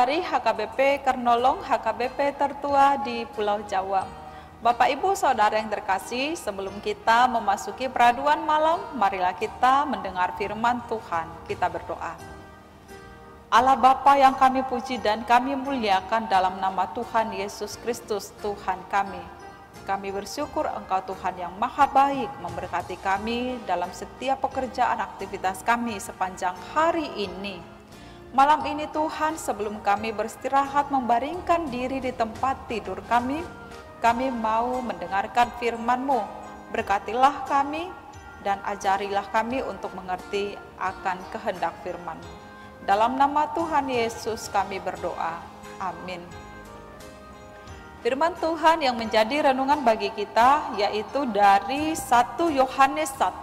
dari HKBP Kernolong, HKBP tertua di Pulau Jawa. Bapak Ibu Saudara yang terkasih, sebelum kita memasuki peraduan malam, marilah kita mendengar firman Tuhan. Kita berdoa. Allah Bapa yang kami puji dan kami muliakan dalam nama Tuhan Yesus Kristus, Tuhan kami. Kami bersyukur Engkau Tuhan yang maha baik memberkati kami dalam setiap pekerjaan aktivitas kami sepanjang hari ini. Malam ini Tuhan, sebelum kami beristirahat membaringkan diri di tempat tidur kami mau mendengarkan firman-Mu. Berkatilah kami dan ajarilah kami untuk mengerti akan kehendak firman-Mu. Dalam nama Tuhan Yesus kami berdoa. Amin. Firman Tuhan yang menjadi renungan bagi kita yaitu dari 1 Yohanes 1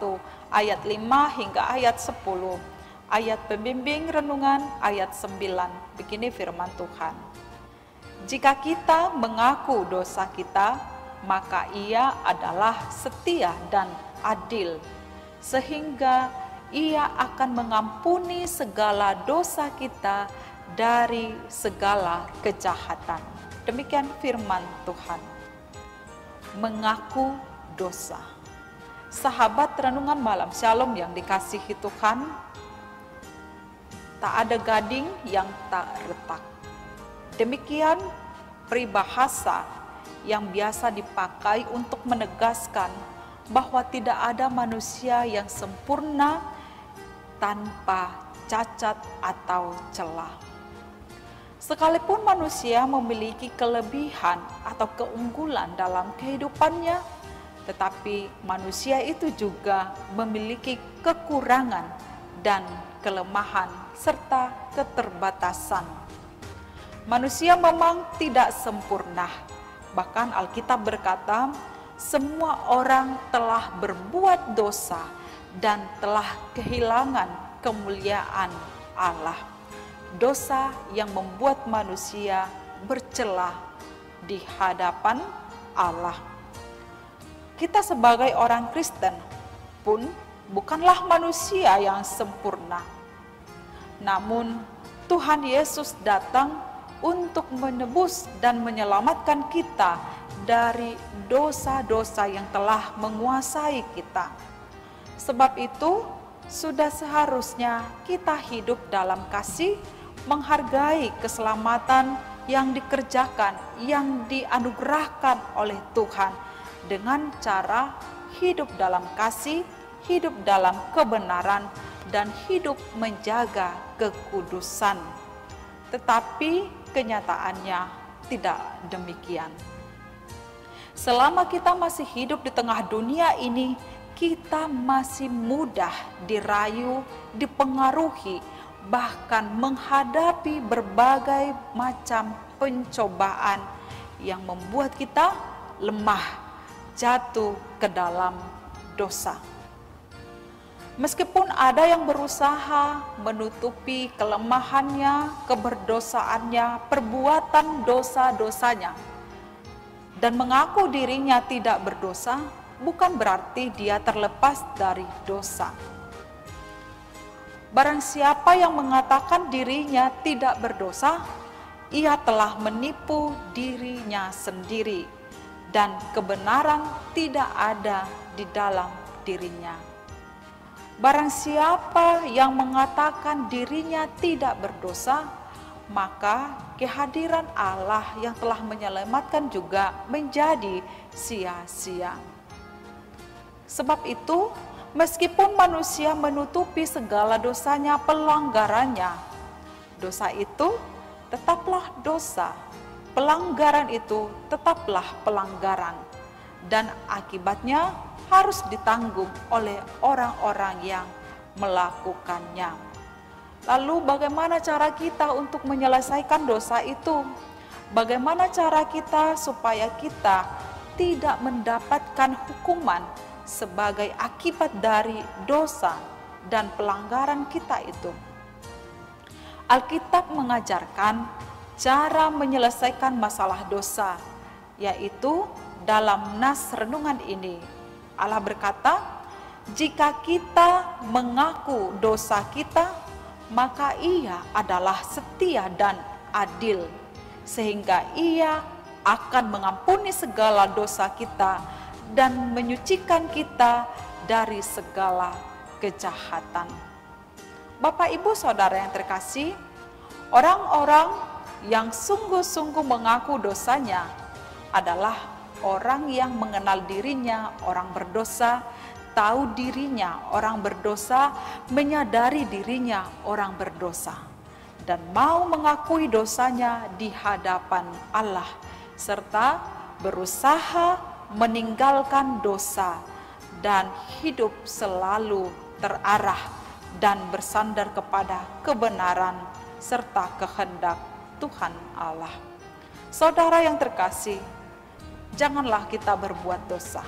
ayat 5 hingga ayat 10. Ayat pembimbing renungan ayat 9. Begini firman Tuhan. Jika kita mengaku dosa kita, maka Ia adalah setia dan adil, sehingga Ia akan mengampuni segala dosa kita dari segala kejahatan. Demikian firman Tuhan. Mengaku dosa. Sahabat renungan malam Shalom yang dikasihi Tuhan, tak ada gading yang tak retak. Demikian peribahasa yang biasa dipakai untuk menegaskan bahwa tidak ada manusia yang sempurna tanpa cacat atau celah. Sekalipun manusia memiliki kelebihan atau keunggulan dalam kehidupannya, tetapi manusia itu juga memiliki kekurangan dan kelemahan serta keterbatasan. Manusia memang tidak sempurna. Bahkan Alkitab berkata, semua orang telah berbuat dosa dan telah kehilangan kemuliaan Allah. Dosa yang membuat manusia bercelah di hadapan Allah. Kita sebagai orang Kristen pun bukanlah manusia yang sempurna. Namun Tuhan Yesus datang untuk menebus dan menyelamatkan kita dari dosa-dosa yang telah menguasai kita. Sebab itu, sudah seharusnya kita hidup dalam kasih, menghargai keselamatan yang dikerjakan, yang dianugerahkan oleh Tuhan dengan cara hidup dalam kasih, hidup dalam kebenaran, dan hidup menjaga kekudusan. Tetapi kenyataannya tidak demikian. Selama kita masih hidup di tengah dunia ini, kita masih mudah dirayu, dipengaruhi, bahkan menghadapi berbagai macam pencobaan yang membuat kita lemah, jatuh ke dalam dosa. Meskipun ada yang berusaha menutupi kelemahannya, keberdosaannya, perbuatan dosa-dosanya, dan mengaku dirinya tidak berdosa, bukan berarti dia terlepas dari dosa. Barang siapa yang mengatakan dirinya tidak berdosa, ia telah menipu dirinya sendiri, dan kebenaran tidak ada di dalam dirinya. Barang siapa yang mengatakan dirinya tidak berdosa, maka kehadiran Allah yang telah menyelamatkan juga menjadi sia-sia. Sebab itu, meskipun manusia menutupi segala dosanya, pelanggarannya, dosa itu tetaplah dosa, pelanggaran itu tetaplah pelanggaran, dan akibatnya harus ditanggung oleh orang-orang yang melakukannya. Lalu bagaimana cara kita untuk menyelesaikan dosa itu? Bagaimana cara kita supaya kita tidak mendapatkan hukuman sebagai akibat dari dosa dan pelanggaran kita itu? Alkitab mengajarkan cara menyelesaikan masalah dosa, yaitu dalam nas renungan ini. Allah berkata, jika kita mengaku dosa kita, maka Ia adalah setia dan adil, sehingga Ia akan mengampuni segala dosa kita dan menyucikan kita dari segala kejahatan. Bapak, Ibu, Saudara yang terkasih, orang-orang yang sungguh-sungguh mengaku dosanya adalah orang yang mengenal dirinya orang berdosa, tahu dirinya orang berdosa, menyadari dirinya orang berdosa, dan mau mengakui dosanya di hadapan Allah, serta berusaha meninggalkan dosa dan hidup selalu terarah dan bersandar kepada kebenaran serta kehendak Tuhan Allah. Saudara yang terkasih, janganlah kita berbuat dosa.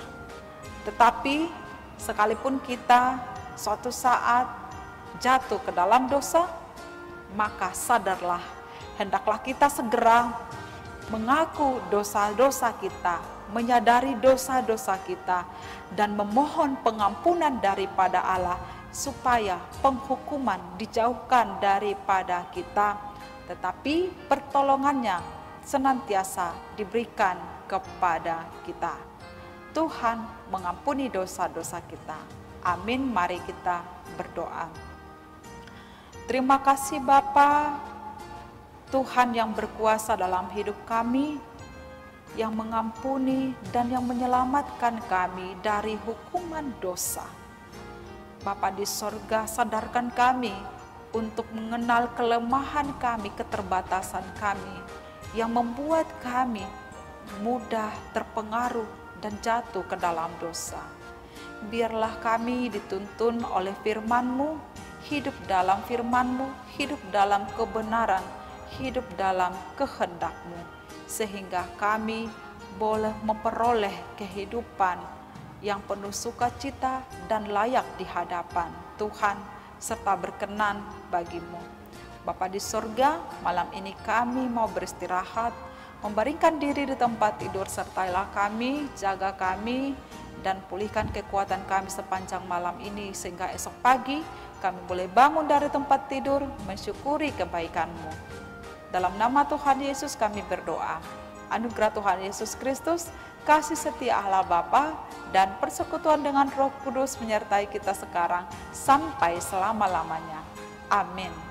Tetapi sekalipun kita suatu saat jatuh ke dalam dosa, maka sadarlah, hendaklah kita segera mengaku dosa-dosa kita, menyadari dosa-dosa kita, dan memohon pengampunan daripada Allah, supaya penghukuman dijauhkan daripada kita, tetapi pertolongannya senantiasa diberikan kepada kita. Tuhan mengampuni dosa-dosa kita. Amin. Mari kita berdoa. Terima kasih Bapa, Tuhan yang berkuasa dalam hidup kami, yang mengampuni dan yang menyelamatkan kami dari hukuman dosa. Bapa di sorga, sadarkan kami untuk mengenal kelemahan kami, keterbatasan kami, yang membuat kami mudah terpengaruh dan jatuh ke dalam dosa. Biarlah kami dituntun oleh firman-Mu, hidup dalam firman-Mu, hidup dalam kebenaran, hidup dalam kehendak-Mu, sehingga kami boleh memperoleh kehidupan yang penuh sukacita dan layak di hadapan Tuhan, serta berkenan bagi-Mu. Bapa di sorga, malam ini kami mau beristirahat, membaringkan diri di tempat tidur, sertailah kami, jaga kami, dan pulihkan kekuatan kami sepanjang malam ini, sehingga esok pagi kami boleh bangun dari tempat tidur, mensyukuri kebaikan-Mu. Dalam nama Tuhan Yesus kami berdoa. Anugerah Tuhan Yesus Kristus, kasih setia Allah Bapa, dan persekutuan dengan Roh Kudus menyertai kita sekarang sampai selama-lamanya. Amin.